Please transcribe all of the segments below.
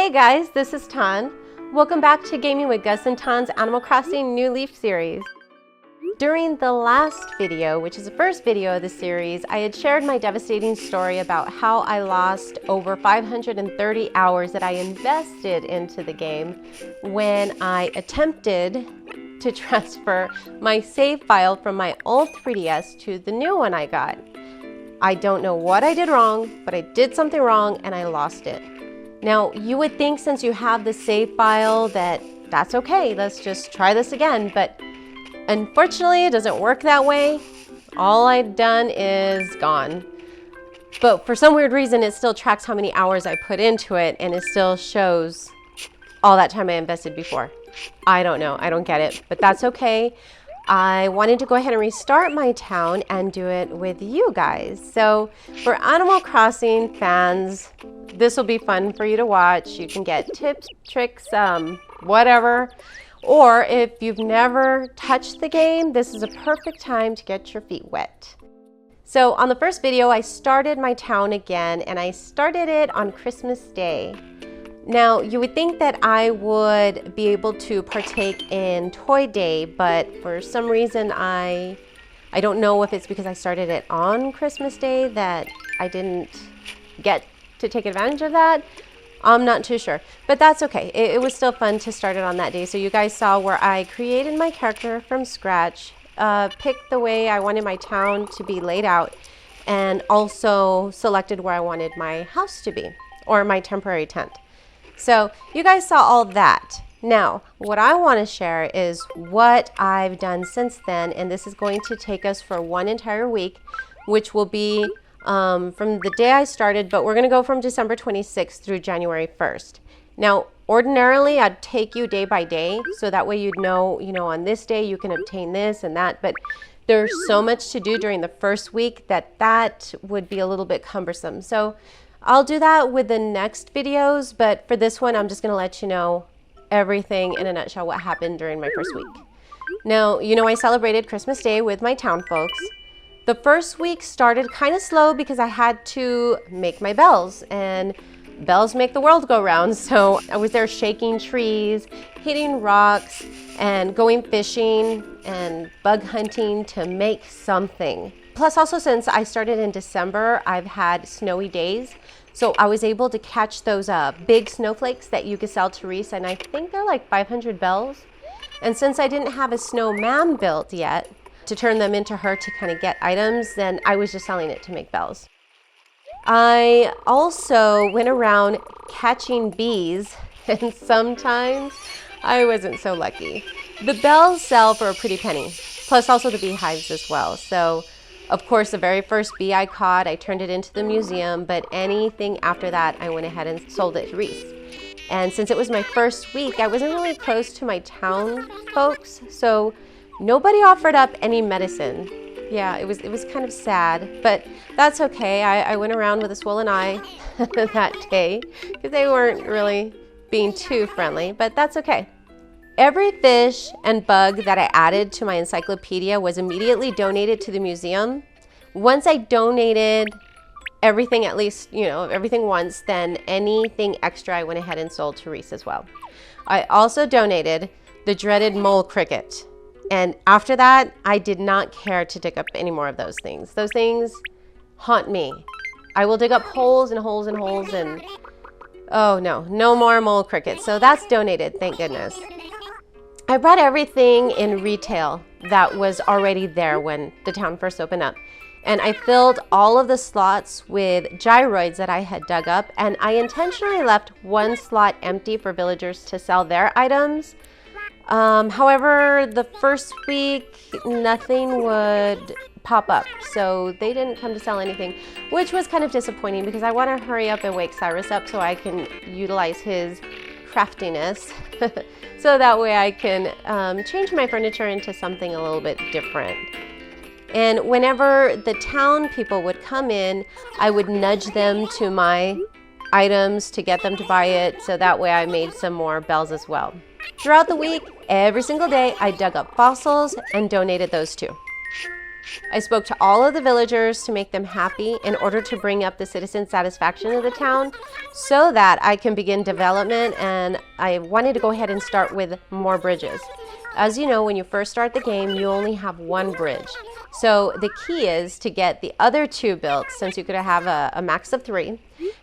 Hey guys, this is Tan. Welcome back to Gaming with Gus and Tan's Animal Crossing New Leaf series. During the last video, which is the first video of the series, I had shared my devastating story about how I lost over 530 hours that I invested into the game when I attempted to transfer my save file from my old 3DS to the new one I got. I don't know what I did wrong, but I did something wrong and I lost it. Now, you would think since you have the save file that's okay, let's just try this again, but unfortunately it doesn't work that way. All I've done is gone. But for some weird reason, it still tracks how many hours I put into it and it still shows all that time I invested before. I don't know, I don't get it, but that's okay. I wanted to go ahead and restart my town and do it with you guys. So for Animal Crossing fans, this will be fun for you to watch. You can get tips, tricks, whatever. Or if you've never touched the game, this is a perfect time to get your feet wet. So on the first video, I started my town again and I started it on Christmas Day. Now, you would think that I would be able to partake in Toy Day, but for some reason I don't know if it's because I started it on Christmas Day that I didn't get to take advantage of that. I'm not too sure, but that's okay. It was still fun to start it on that day. So you guys saw where I created my character from scratch, picked the way I wanted my town to be laid out, and also selected where I wanted my house to be, or my temporary tent. So you guys saw all that. Now, what I want to share is what I've done since then, and this is going to take us for one entire week, which will be from the day I started, but we're going to go from December 26th through January 1st. Now, ordinarily, I'd take you day by day, so that way you'd know, on this day you can obtain this and that, but there's so much to do during the first week that would be a little bit cumbersome. So I'll do that with the next videos, but for this one, I'm just going to let you know everything in a nutshell what happened during my first week. Now, I celebrated Christmas Day with my town folks. The first week started kind of slow because I had to make my bells, and bells make the world go round. So I was there shaking trees, hitting rocks, and going fishing and bug hunting to make something. Plus also, since I started in December, I've had snowy days. So I was able to catch those big snowflakes that you could sell to Reese, and I think they're like 500 bells. And since I didn't have a snowman built yet to turn them into her to kind of get items, then I was just selling it to make bells. I also went around catching bees, and sometimes I wasn't so lucky. The bells sell for a pretty penny, plus also the beehives as well. So of course, the very first bee I caught, I turned it into the museum, but anything after that, I went ahead and sold it to Reese. And since it was my first week, I wasn't really close to my town folks, so nobody offered up any medicine. Yeah, it was kind of sad, but that's okay. I went around with a swollen eye that day because they weren't really being too friendly, but that's okay. Every fish and bug that I added to my encyclopedia was immediately donated to the museum. Once I donated everything, at least, everything once, then anything extra I went ahead and sold to Reese as well. I also donated the dreaded mole cricket. And after that, I did not care to dig up any more of those things. Those things haunt me. I will dig up holes and holes and holes and, oh no more mole crickets. So that's donated, thank goodness. I brought everything in retail that was already there when the town first opened up. And I filled all of the slots with gyroids that I had dug up, and I intentionally left one slot empty for villagers to sell their items. However, the first week, nothing would pop up, so they didn't come to sell anything, which was kind of disappointing because I want to hurry up and wake Cyrus up so I can utilize his craftiness so that way I can change my furniture into something a little bit different. And whenever the town people would come in, I would nudge them to my items to get them to buy it, so that way I made some more bells as well. Throughout the week, every single day, I dug up fossils and donated those too. I spoke to all of the villagers to make them happy in order to bring up the citizen satisfaction of the town so that I can begin development, and I wanted to go ahead and start with more bridges. As you know, when you first start the game, you only have one bridge. So the key is to get the other two built, since you could have a max of 3.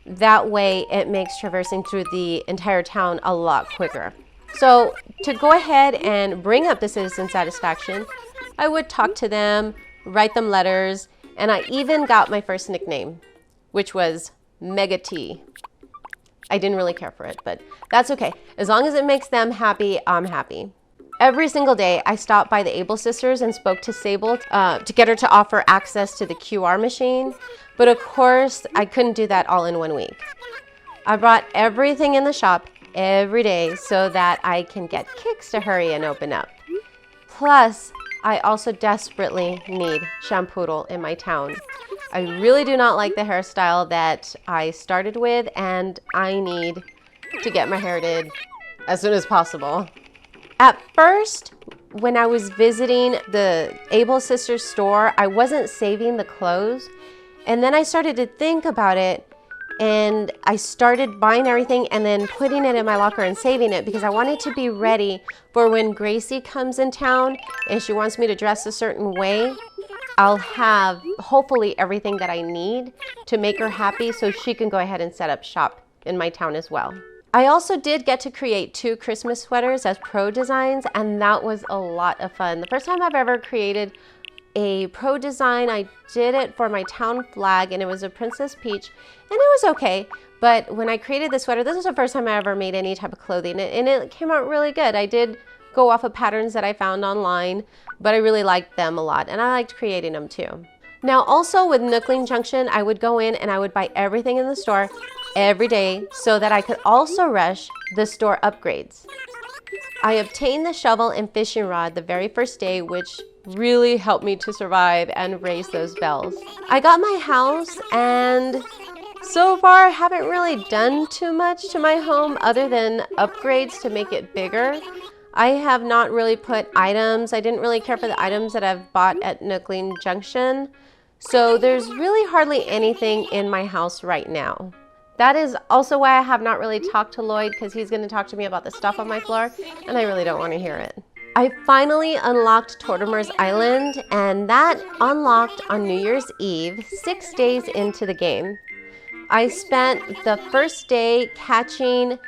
That way it makes traversing through the entire town a lot quicker. So to go ahead and bring up the citizen satisfaction, I would talk to them, write them letters, and I even got my first nickname, which was Mega T. I didn't really care for it, but that's okay. As long as it makes them happy, I'm happy. Every single day, I stopped by the Able sisters and spoke to Sable to get her to offer access to the QR machine. But of course, I couldn't do that all in 1 week. I brought everything in the shop every day so that I can get Kix to hurry and open up. Plus, I also desperately need Shampoodle in my town. I really do not like the hairstyle that I started with, and I need to get my hair did as soon as possible. At first, when I was visiting the Able Sisters store, I wasn't saving the clothes. And then I started to think about it, and I started buying everything and then putting it in my locker and saving it because I wanted to be ready for when Gracie comes in town and she wants me to dress a certain way. I'll have hopefully everything that I need to make her happy so she can go ahead and set up shop in my town as well. I also did get to create 2 Christmas sweaters as pro designs, and that was a lot of fun. The first time I've ever created a pro design, I did it for my town flag, and it was a Princess Peach, and it was okay. But when I created the sweater, this was the first time I ever made any type of clothing, and it came out really good. I did go off of patterns that I found online, but I really liked them a lot, and I liked creating them too. Now also with Nookling Junction, I would go in and I would buy everything in the store every day so that I could also rush the store upgrades. I obtained the shovel and fishing rod the very first day, which really helped me to survive and raise those bells. I got my house, and so far I haven't really done too much to my home other than upgrades to make it bigger. I have not really put items. I didn't really care for the items that I've bought at Nookling Junction. So there's really hardly anything in my house right now. That is also why I have not really talked to Lloyd, because he's going to talk to me about the stuff on my floor, and I really don't want to hear it. I finally unlocked Tortimer's Island, and that unlocked on New Year's Eve, 6 days into the game. I spent the first day catching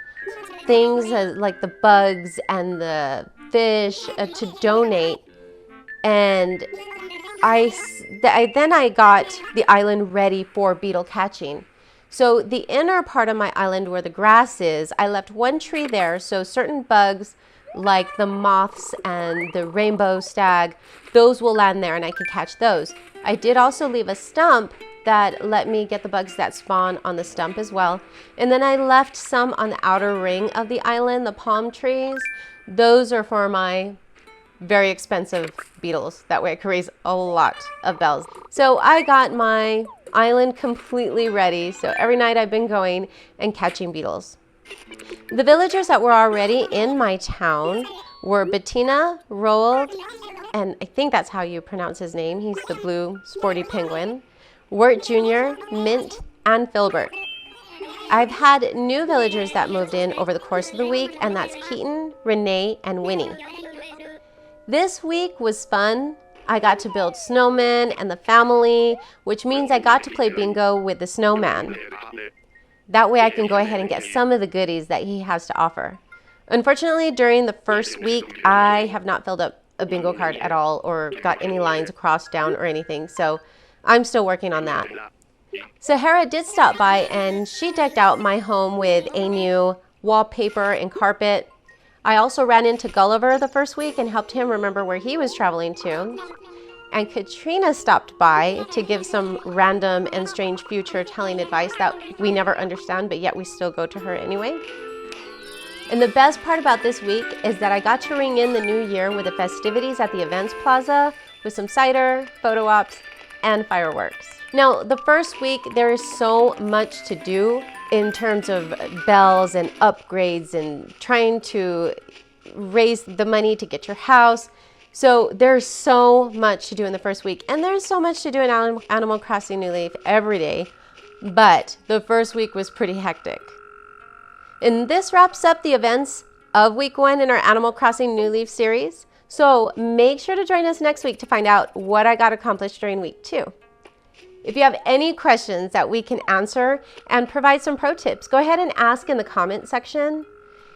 things like the bugs and the fish to donate, and then I got the island ready for beetle catching. So the inner part of my island where the grass is, I left one tree there, so certain bugs like the moths and the rainbow stag, those will land there and I can catch those. I did also leave a stump that let me get the bugs that spawn on the stump as well. And then I left some on the outer ring of the island, the palm trees. Those are for my very expensive beetles. That way I could raise a lot of bells. So I got my island completely ready. So every night I've been going and catching beetles. The villagers that were already in my town were Bettina, Roald, and I think that's how you pronounce his name. He's the blue sporty penguin. Wirt Jr., Mint, and Filbert. I've had new villagers that moved in over the course of the week, and that's Keaton, Renee, and Winnie. This week was fun. I got to build snowmen and the family, which means I got to play bingo with the snowman. That way I can go ahead and get some of the goodies that he has to offer. Unfortunately, during the first week, I have not filled up a bingo card at all or got any lines across, down, or anything, so I'm still working on that. Sahara did stop by, and she decked out my home with a new wallpaper and carpet. I also ran into Gulliver the first week and helped him remember where he was traveling to. And Katrina stopped by to give some random and strange future telling advice that we never understand, but yet we still go to her anyway. And the best part about this week is that I got to ring in the new year with the festivities at the Events Plaza with some cider, photo ops, and fireworks. Now, the first week, there is so much to do in terms of bells and upgrades and trying to raise the money to get your house. So there's so much to do in the first week, and there's so much to do in Animal Crossing New Leaf every day, but the first week was pretty hectic. And this wraps up the events of week 1 in our Animal Crossing New Leaf series. So make sure to join us next week to find out what I got accomplished during week 2. If you have any questions that we can answer and provide some pro tips, go ahead and ask in the comment section.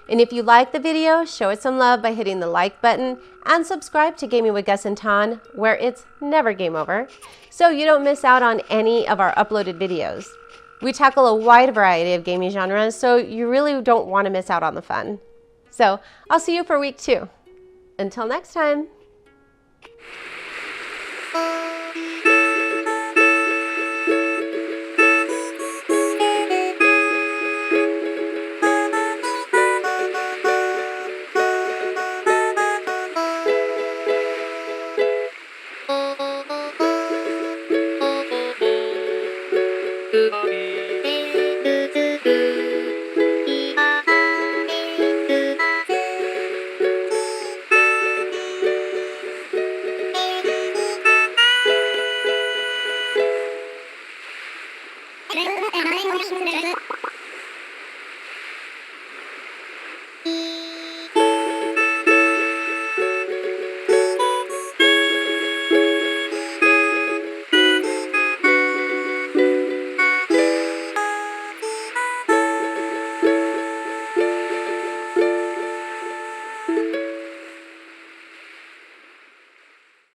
And if you like the video, show it some love by hitting the like button and subscribe to Gaming with Gus and Tan, where it's never game over, so you don't miss out on any of our uploaded videos. We tackle a wide variety of gaming genres, so you really don't want to miss out on the fun. So I'll see you for week 2. Until next time.